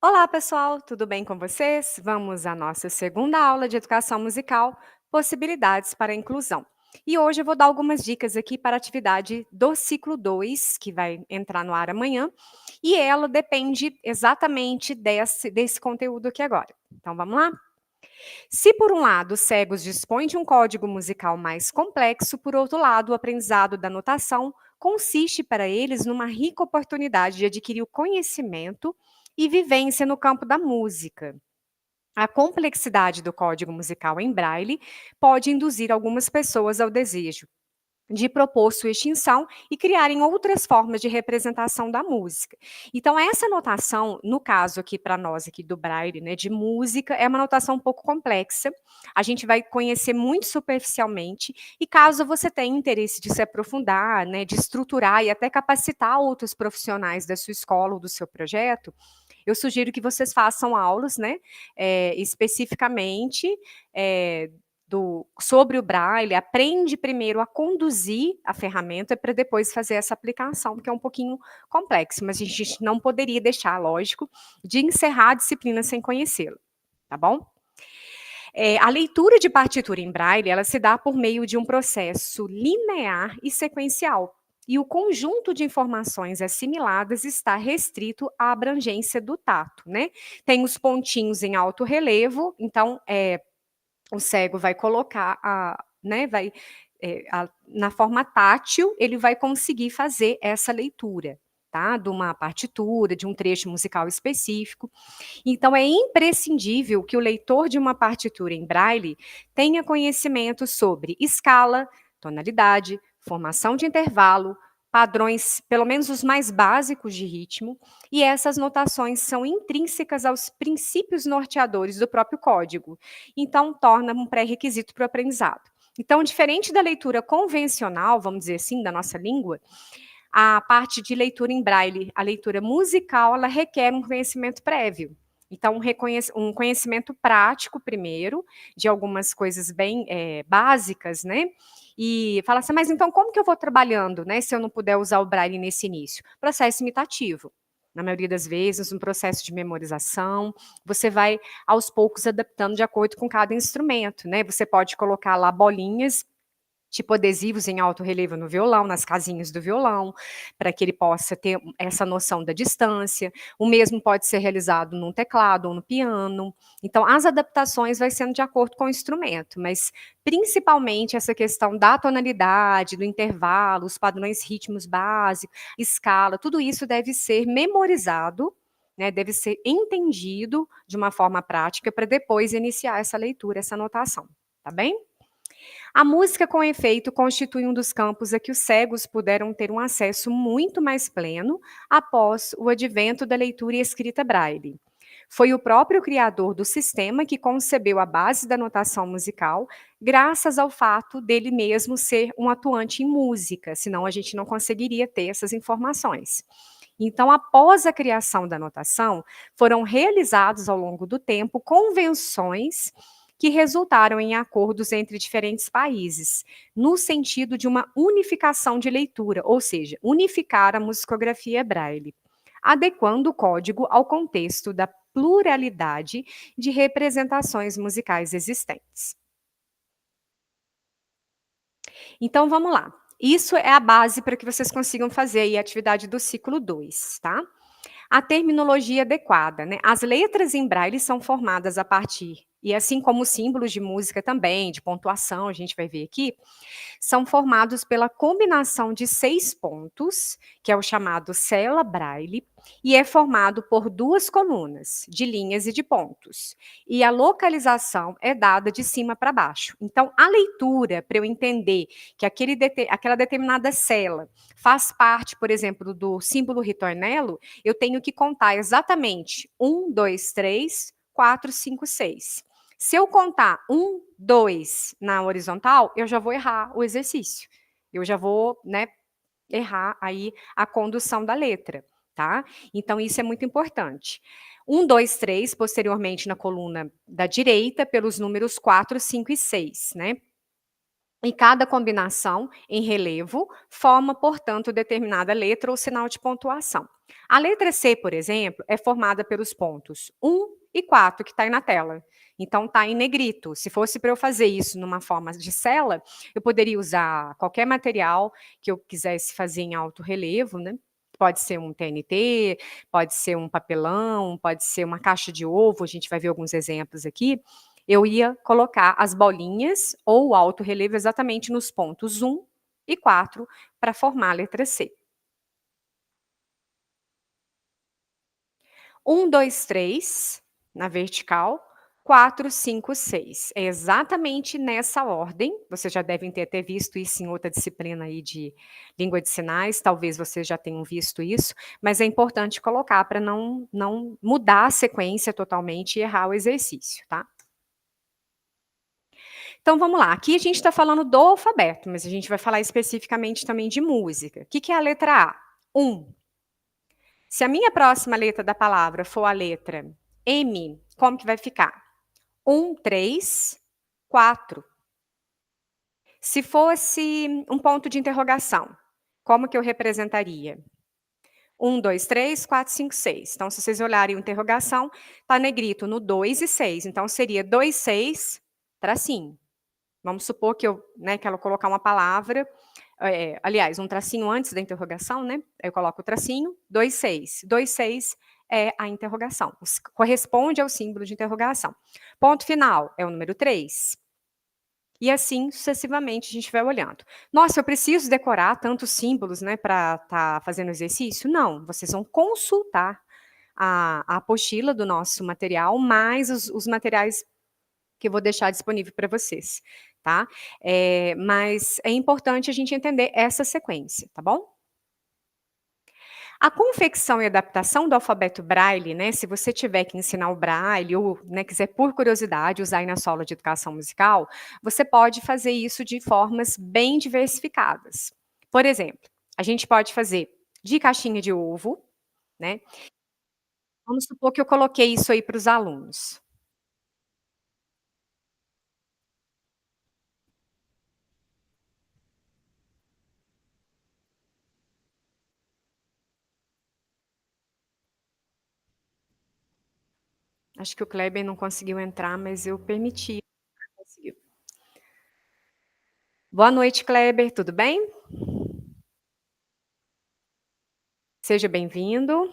Olá, pessoal, tudo bem com vocês? Vamos à nossa segunda aula de educação musical, possibilidades para a inclusão. E hoje eu vou dar algumas dicas aqui para a atividade do ciclo 2, que vai entrar no ar amanhã, e ela depende exatamente desse conteúdo aqui agora. Então vamos lá? Se por um lado os cegos dispõem de um código musical mais complexo, por outro lado, o aprendizado da notação consiste para eles numa rica oportunidade de adquirir o conhecimento e vivência no campo da música. A complexidade do código musical em braille pode induzir algumas pessoas ao desejo de propor sua extinção e criarem outras formas de representação da música. Então, essa notação, no caso aqui para nós aqui do Braille, né, de música, é uma notação um pouco complexa. A gente vai conhecer muito superficialmente e caso você tenha interesse de se aprofundar, né, de estruturar e até capacitar outros profissionais da sua escola ou do seu projeto, eu sugiro que vocês façam aulas, né, especificamente, sobre o Braille, aprende primeiro a conduzir a ferramenta para depois fazer essa aplicação, porque é um pouquinho complexo, mas a gente não poderia deixar, lógico, de encerrar a disciplina sem conhecê-lo, tá bom? A leitura de partitura em Braille, ela se dá por meio de um processo linear e sequencial, e o conjunto de informações assimiladas está restrito à abrangência do tato, né? Tem os pontinhos em alto relevo, então, o cego vai colocar né, na forma tátil, ele vai conseguir fazer essa leitura, tá? De uma partitura, de um trecho musical específico. Então, é imprescindível que o leitor de uma partitura em braille tenha conhecimento sobre escala, tonalidade, formação de intervalo, padrões, pelo menos os mais básicos de ritmo, e essas notações são intrínsecas aos princípios norteadores do próprio código. Então, torna um pré-requisito para o aprendizado. Então, diferente da leitura convencional, vamos dizer assim, da nossa língua, a parte de leitura em braille, a leitura musical, ela requer um conhecimento prévio. Então, um conhecimento prático primeiro, de algumas coisas bem básicas, né? E fala assim, mas então como que eu vou trabalhando, né, se eu não puder usar o braille nesse início? Processo imitativo. Na maioria das vezes, um processo de memorização, você vai aos poucos adaptando de acordo com cada instrumento, né? Você pode colocar lá bolinhas tipo adesivos em alto relevo no violão, nas casinhas do violão, para que ele possa ter essa noção da distância. O mesmo pode ser realizado num teclado ou no piano. Então, as adaptações vai sendo de acordo com o instrumento, mas principalmente essa questão da tonalidade, do intervalo, os padrões ritmos básicos, escala, tudo isso deve ser memorizado, né, deve ser entendido de uma forma prática para depois iniciar essa leitura, essa anotação, tá bem? A música com efeito constitui um dos campos a que os cegos puderam ter um acesso muito mais pleno após o advento da leitura e escrita braille. Foi o próprio criador do sistema que concebeu a base da notação musical, graças ao fato dele mesmo ser um atuante em música, senão a gente não conseguiria ter essas informações. Então, após a criação da notação, foram realizados ao longo do tempo convenções que resultaram em acordos entre diferentes países, no sentido de uma unificação de leitura, ou seja, unificar a musicografia braille, adequando o código ao contexto da pluralidade de representações musicais existentes. Então vamos lá. Isso é a base para que vocês consigam fazer aí a atividade do ciclo 2, tá? A terminologia adequada, né? As letras em braille são formadas a partir, e assim como os símbolos de música também, de pontuação, a gente vai ver aqui, são formados pela combinação de 6 pontos, que é o chamado cella braille, e é formado por 2 colunas, de linhas e de pontos. E a localização é dada de cima para baixo. Então, a leitura, para eu entender que aquela determinada cella faz parte, por exemplo, do símbolo ritornelo, eu tenho que contar exatamente 1, 2, 3, 4, 5, 6. Se eu contar 1, 2 na horizontal, eu já vou errar o exercício. Eu já vou, né, errar aí a condução da letra, tá? Então isso é muito importante. 1, 2, 3, posteriormente na coluna da direita, pelos números 4, 5 e 6, né? E cada combinação em relevo forma, portanto, determinada letra ou sinal de pontuação. A letra C, por exemplo, é formada pelos pontos 1 e 4 que está aí na tela. Então está em negrito. Se fosse para eu fazer isso numa forma de cela, eu poderia usar qualquer material que eu quisesse fazer em alto relevo, né? Pode ser um TNT, pode ser um papelão, pode ser uma caixa de ovo, a gente vai ver alguns exemplos aqui. Eu ia colocar as bolinhas ou o alto relevo exatamente nos pontos 1 e 4 para formar a letra C. 1, 2, 3 na vertical, 4, 5, 6. É exatamente nessa ordem. Vocês já devem ter até visto isso em outra disciplina aí de língua de sinais, talvez vocês já tenham visto isso, mas é importante colocar para não mudar a sequência totalmente e errar o exercício, tá? Então vamos lá, aqui a gente está falando do alfabeto, mas a gente vai falar especificamente também de música. O que, que é a letra A? 1. Se a minha próxima letra da palavra for a letra M, como que vai ficar? 1, 3, 4. Se fosse um ponto de interrogação, como que eu representaria? 1, 2, 3, 4, 5, 6. Então, se vocês olharem a interrogação, está negrito no 2 e 6. Então, seria 2, 6, tracinho. Vamos supor que que ela colocar uma palavra, aliás, um tracinho antes da interrogação, né? Eu coloco o tracinho, 2, 6. 2, 6 é a interrogação, corresponde ao símbolo de interrogação. Ponto final é o número 3. E assim sucessivamente a gente vai olhando. Nossa, eu preciso decorar tantos símbolos, né, para estar fazendo exercício? Não, vocês vão consultar a apostila do nosso material, mais os materiais que eu vou deixar disponível para vocês, tá? Mas é importante a gente entender essa sequência, tá bom? A confecção e adaptação do alfabeto Braille, né, se você tiver que ensinar o Braille ou, né, quiser por curiosidade usar aí na sua aula de educação musical, você pode fazer isso de formas bem diversificadas. Por exemplo, a gente pode fazer de caixinha de ovo, né? Vamos supor que eu coloquei isso aí para os alunos. Acho que o Kleber não conseguiu entrar, mas eu permiti. Conseguiu. Boa noite, Kleber, tudo bem? Seja bem-vindo.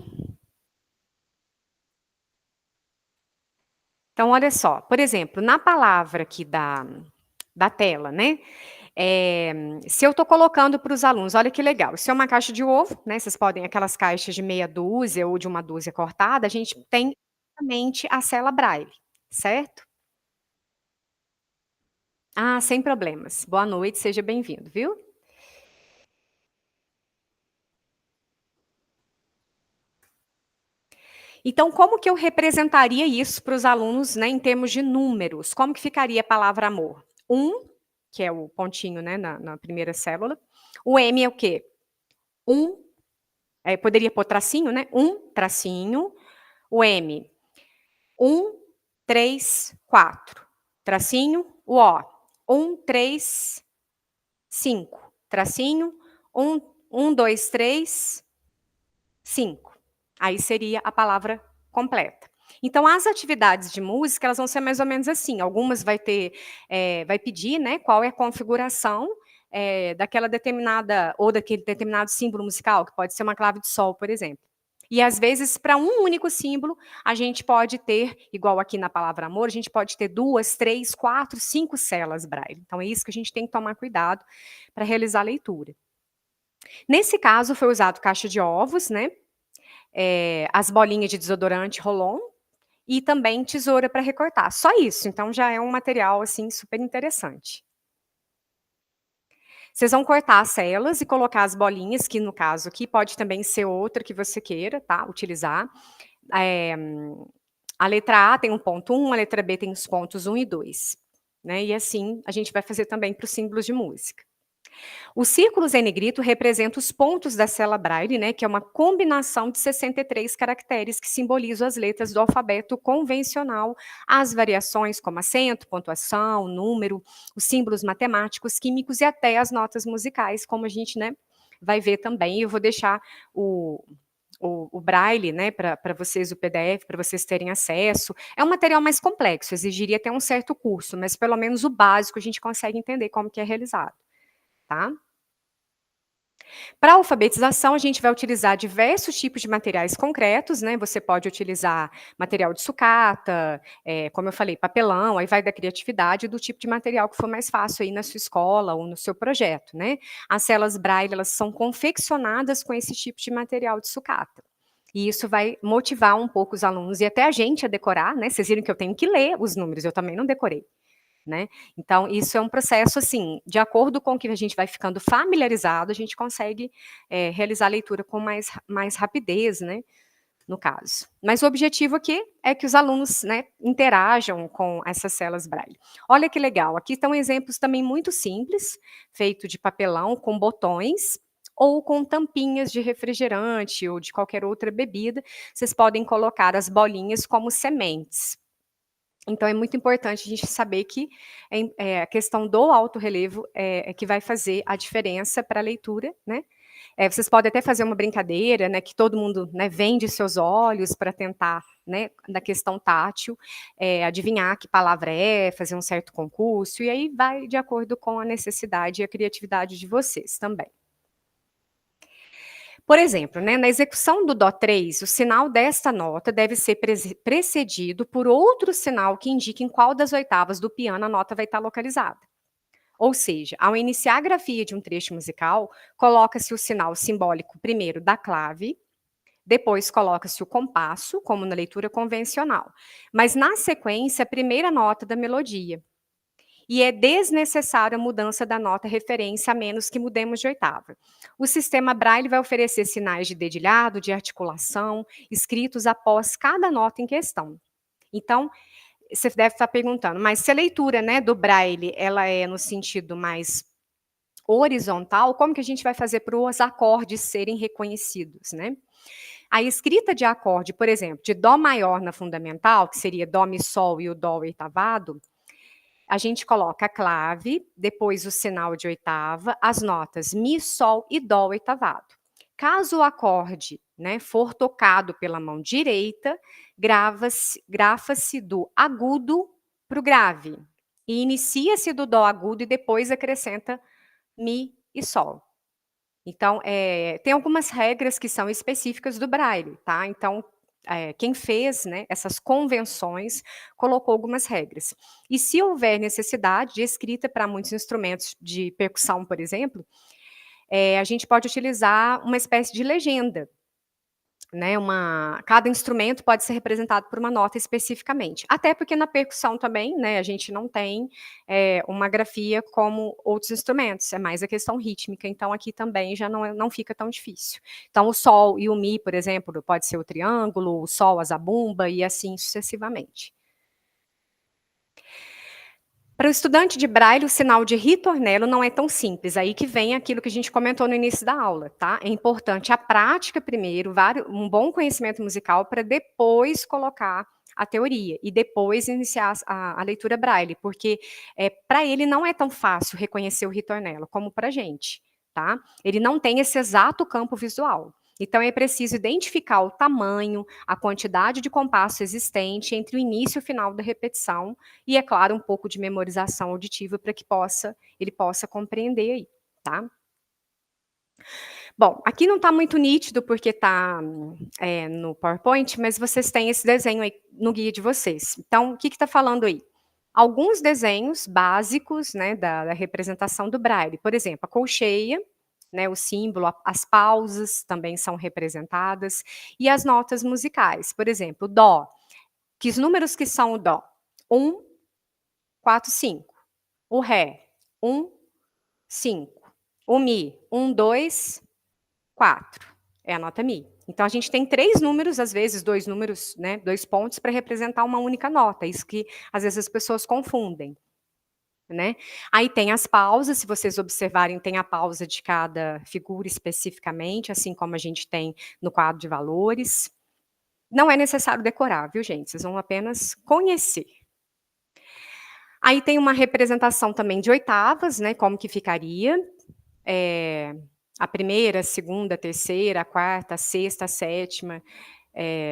Então, olha só, por exemplo, na palavra aqui da tela, né? Se eu estou colocando para os alunos, olha que legal, isso é uma caixa de ovo, né? Vocês podem, aquelas caixas de meia dúzia ou de uma dúzia cortada, a gente tem exatamente a cela Braille, certo? Ah, sem problemas. Boa noite, seja bem-vindo, viu? Então, como que eu representaria isso para os alunos, né, em termos de números? Como que ficaria a palavra amor? 1, que é o pontinho, né, na primeira célula. O M é o quê? 1, poderia pôr tracinho, né? 1, tracinho. O M, 1, 3, 4. Tracinho. O O, 1, 3, 5. Tracinho. 1, 2, 3, 5. Aí seria a palavra completa. Então, as atividades de música, elas vão ser mais ou menos assim. Algumas vai pedir, né, qual é a configuração daquela determinada, ou daquele determinado símbolo musical, que pode ser uma clave de sol, por exemplo. E às vezes, para um único símbolo, a gente pode ter, igual aqui na palavra amor, a gente pode ter 2, 3, 4, 5 celas Braille. Então, é isso que a gente tem que tomar cuidado para realizar a leitura. Nesse caso, foi usado caixa de ovos, né? As bolinhas de desodorante Rolon e também tesoura para recortar. Só isso, então já é um material assim super interessante. Vocês vão cortar as celas e colocar as bolinhas, que no caso aqui pode também ser outra que você queira, tá? Utilizar. É, a letra A tem um ponto 1, a letra B tem os pontos 1 e 2. Né? E assim a gente vai fazer também para os símbolos de música. Os círculos em negrito representam os pontos da célula Braille, né, que é uma combinação de 63 caracteres que simbolizam as letras do alfabeto convencional, as variações como acento, pontuação, número, os símbolos matemáticos, químicos e até as notas musicais, como a gente, né, vai ver também. Eu vou deixar o Braille, né, para vocês, o PDF, para vocês terem acesso. É um material mais complexo, exigiria até um certo curso, mas pelo menos o básico a gente consegue entender como que é realizado, tá? Para alfabetização, a gente vai utilizar diversos tipos de materiais concretos, né? Você pode utilizar material de sucata, como eu falei, papelão, aí vai da criatividade do tipo de material que for mais fácil aí na sua escola ou no seu projeto, né? As celas Braille, elas são confeccionadas com esse tipo de material de sucata. E isso vai motivar um pouco os alunos e até a gente a decorar, né? Vocês viram que eu tenho que ler os números, eu também não decorei. Né? Então, isso é um processo, assim, de acordo com o que a gente vai ficando familiarizado, a gente consegue realizar a leitura com mais rapidez, né, no caso. Mas o objetivo aqui é que os alunos, né, interajam com essas celas Braille. Olha que legal, aqui estão exemplos também muito simples, feito de papelão, com botões, ou com tampinhas de refrigerante ou de qualquer outra bebida. Vocês podem colocar as bolinhas como sementes. Então, é muito importante a gente saber que a questão do alto relevo é que vai fazer a diferença para a leitura, né? Vocês podem até fazer uma brincadeira, né, que todo mundo, né, vende seus olhos para tentar, né, da questão tátil, adivinhar que palavra é, fazer um certo concurso, e aí vai de acordo com a necessidade e a criatividade de vocês também. Por exemplo, né, na execução do Dó3, o sinal desta nota deve ser precedido por outro sinal que indique em qual das oitavas do piano a nota vai estar localizada. Ou seja, ao iniciar a grafia de um trecho musical, coloca-se o sinal simbólico primeiro da clave, depois coloca-se o compasso, como na leitura convencional, mas na sequência a primeira nota da melodia. E é desnecessária a mudança da nota referência, a menos que mudemos de oitava. O sistema Braille vai oferecer sinais de dedilhado, de articulação, escritos após cada nota em questão. Então, você deve estar perguntando, mas se a leitura, né, do Braille ela é no sentido mais horizontal, como que a gente vai fazer para os acordes serem reconhecidos, né? A escrita de acorde, por exemplo, de Dó maior na fundamental, que seria Dó, Mi, Sol e o Dó oitavado, a gente coloca a clave, depois o sinal de oitava, as notas Mi, Sol e Dó oitavado. Caso o acorde, né, for tocado pela mão direita, grafa-se do agudo para o grave. E inicia-se do Dó agudo e depois acrescenta Mi e Sol. Então, tem algumas regras que são específicas do Braille, tá? Então, quem fez, né, essas convenções colocou algumas regras. E se houver necessidade de escrita para muitos instrumentos de percussão, por exemplo, a gente pode utilizar uma espécie de legenda, né, cada instrumento pode ser representado por uma nota especificamente. Até porque na percussão também, né, a gente não tem uma grafia como outros instrumentos, é mais a questão rítmica, então aqui também já não fica tão difícil. Então o Sol e o Mi, por exemplo, pode ser o triângulo, o Sol, a zabumba e assim sucessivamente. Para o estudante de Braille, o sinal de ritornello não é tão simples, aí que vem aquilo que a gente comentou no início da aula, tá? É importante a prática primeiro, um bom conhecimento musical, para depois colocar a teoria e depois iniciar a leitura Braille, porque para ele não é tão fácil reconhecer o ritornello como para a gente, tá? Ele não tem esse exato campo visual. Então, é preciso identificar o tamanho, a quantidade de compasso existente entre o início e o final da repetição e, é claro, um pouco de memorização auditiva para que ele possa compreender aí, tá? Bom, aqui não está muito nítido porque está no PowerPoint, mas vocês têm esse desenho aí no guia de vocês. Então, o que está falando aí? Alguns desenhos básicos, né, da representação do Braille. Por exemplo, a colcheia, né, o símbolo, as pausas também são representadas, e as notas musicais. Por exemplo, Dó. Que os números que são o Dó? 1, 4, 5. O Ré, 1, 5. O Mi, 1, 2, 4. É a nota Mi. Então, a gente tem 3 números, às vezes 2 números, né, 2 pontos para representar uma única nota. Isso que, às vezes, as pessoas confundem. né. Aí tem as pausas, se vocês observarem, tem a pausa de cada figura especificamente, assim como a gente tem no quadro de valores. Não é necessário decorar, viu, gente, vocês vão apenas conhecer. Aí tem uma representação também de oitavas, né, como que ficaria, a primeira, a segunda, a terceira, a quarta, a sexta, a sétima,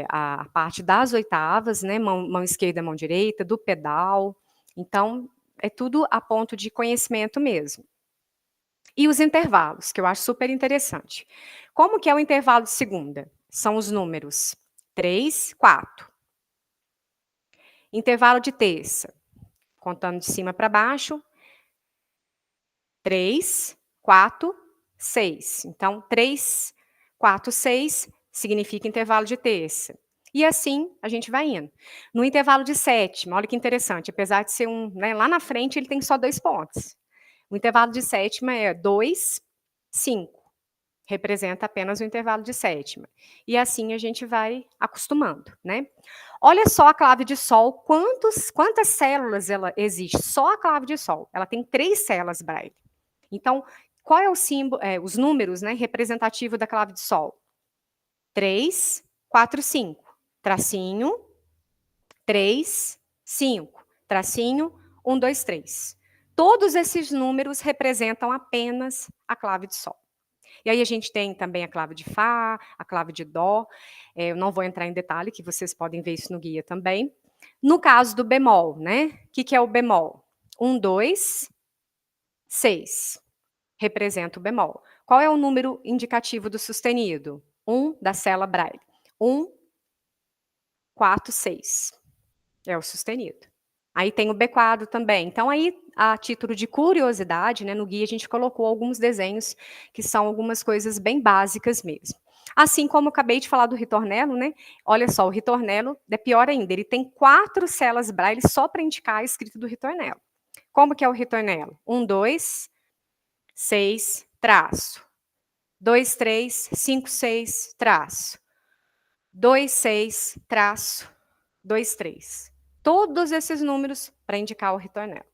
a parte das oitavas, né, mão esquerda, mão direita, do pedal, então é tudo a ponto de conhecimento mesmo. E os intervalos, que eu acho super interessante. Como que é o intervalo de segunda? São os números 3, 4. Intervalo de terça, contando de cima para baixo, 3, 4, 6. Então, 3, 4, 6 significa intervalo de terça. E assim a gente vai indo. No intervalo de sétima, olha que interessante, apesar de ser né, lá na frente ele tem só 2 pontos. O intervalo de sétima é 2, 5. Representa apenas o intervalo de sétima. E assim a gente vai acostumando, né. Olha só a clave de sol, quantas células ela existe, só a clave de sol, ela tem 3 células Braille. Então, qual é o símbolo, os números, né, representativo da clave de sol? 3, 4, 5, tracinho, 3, 5, tracinho, 1, 2, 3. Todos esses números representam apenas a clave de sol. E aí a gente tem também a clave de Fá, a clave de Dó, eu não vou entrar em detalhe, que vocês podem ver isso no guia também. No caso do bemol, né, o que é o bemol? 1, 2, 6, representa o bemol. Qual é o número indicativo do sustenido? 1 da cela Braille. 1, 4, 6, é o sustenido. Aí tem o B quadro também. Então aí, a título de curiosidade, né, no guia a gente colocou alguns desenhos que são algumas coisas bem básicas mesmo. Assim como eu acabei de falar do ritornelo, né, olha só, o ritornelo é pior ainda, ele tem 4 celas Braille só para indicar a escrita do ritornelo. Como que é o ritornelo? 1, 2, 6, traço. 2, 3, 5, 6, traço. 2, 6, traço. 2, 3. Todos esses números para indicar o ritornelo.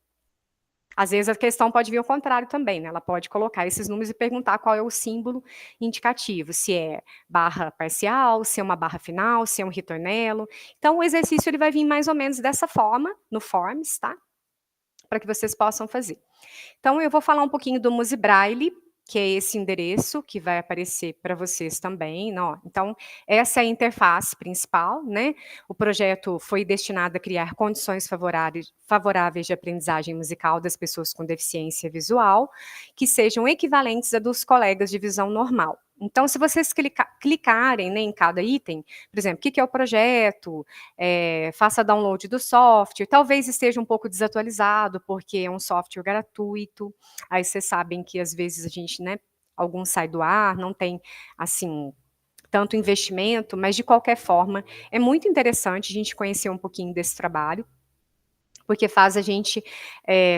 Às vezes a questão pode vir ao contrário também, né? Ela pode colocar esses números e perguntar qual é o símbolo indicativo, se é barra parcial, se é uma barra final, se é um ritornelo. Então o exercício ele vai vir mais ou menos dessa forma, no Forms, tá? Para que vocês possam fazer. Então eu vou falar um pouquinho do Muse Braille, que é esse endereço que vai aparecer para vocês também, né, ó. Então, essa é a interface principal, né. O projeto foi destinado a criar condições favoráveis de aprendizagem musical das pessoas com deficiência visual, que sejam equivalentes a dos colegas de visão normal. Então, se vocês clicarem, né, em cada item, por exemplo, o que é o projeto, faça download do software, talvez esteja um pouco desatualizado, porque é um software gratuito, aí vocês sabem que às vezes a gente, né, alguns sai do ar, não tem, assim, tanto investimento, mas de qualquer forma, é muito interessante a gente conhecer um pouquinho desse trabalho, porque faz a gente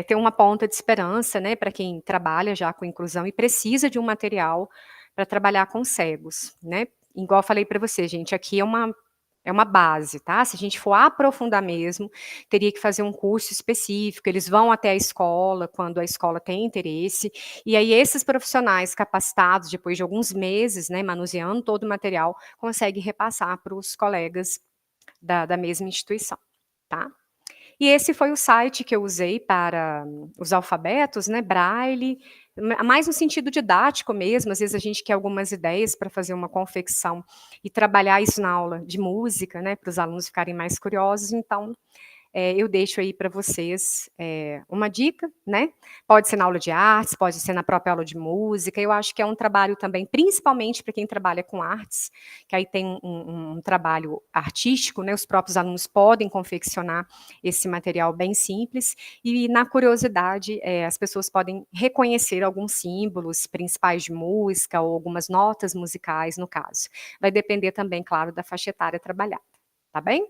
ter uma ponta de esperança, né, para quem trabalha já com inclusão e precisa de um material para trabalhar com cegos, né. Igual eu falei para você, gente, aqui é uma base, tá? Se a gente for aprofundar mesmo, teria que fazer um curso específico, eles vão até a escola, quando a escola tem interesse, e aí esses profissionais capacitados, depois de alguns meses, né, manuseando todo o material, conseguem repassar para os colegas da mesma instituição, tá? E esse foi o site que eu usei para os alfabetos, né, Braille, mais no sentido didático mesmo, às vezes a gente quer algumas ideias para fazer uma confecção e trabalhar isso na aula de música, né, para os alunos ficarem mais curiosos, então eu deixo aí para vocês uma dica, né? Pode ser na aula de artes, pode ser na própria aula de música. Eu acho que é um trabalho também, principalmente para quem trabalha com artes, que aí tem um trabalho artístico, né? Os próprios alunos podem confeccionar esse material bem simples. E na curiosidade, as pessoas podem reconhecer alguns símbolos principais de música ou algumas notas musicais, no caso. Vai depender também, claro, da faixa etária trabalhada. Tá bem?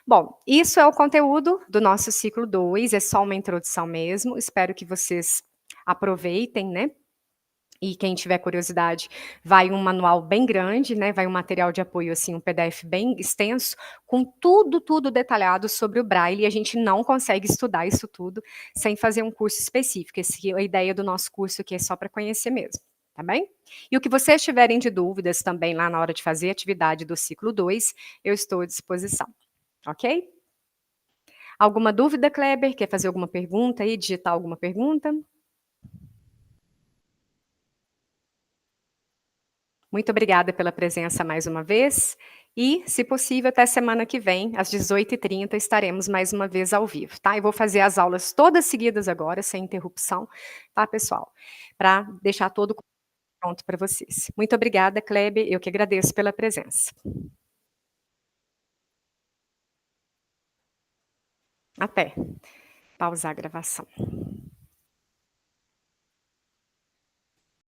Bom, isso é o conteúdo do nosso ciclo 2, é só uma introdução mesmo, espero que vocês aproveitem, né, E quem tiver curiosidade, vai um manual bem grande, né, vai um material de apoio, assim, um PDF bem extenso, com tudo, tudo detalhado sobre o Braille, e a gente não consegue estudar isso tudo sem fazer um curso específico. Esse a ideia do nosso curso aqui é só para conhecer mesmo, tá bem? E o que vocês tiverem de dúvidas também lá na hora de fazer a atividade do ciclo 2, eu estou à disposição, ok? Alguma dúvida, Kleber? Quer fazer alguma pergunta aí, digitar alguma pergunta? Muito obrigada pela presença mais uma vez e, se possível, até semana que vem, às 18h30, estaremos mais uma vez ao vivo, tá? Eu vou fazer as aulas todas seguidas agora, sem interrupção, tá, pessoal? Para deixar todo pronto para vocês. Muito obrigada, Kleber, eu que agradeço pela presença. Até. Pausar a gravação.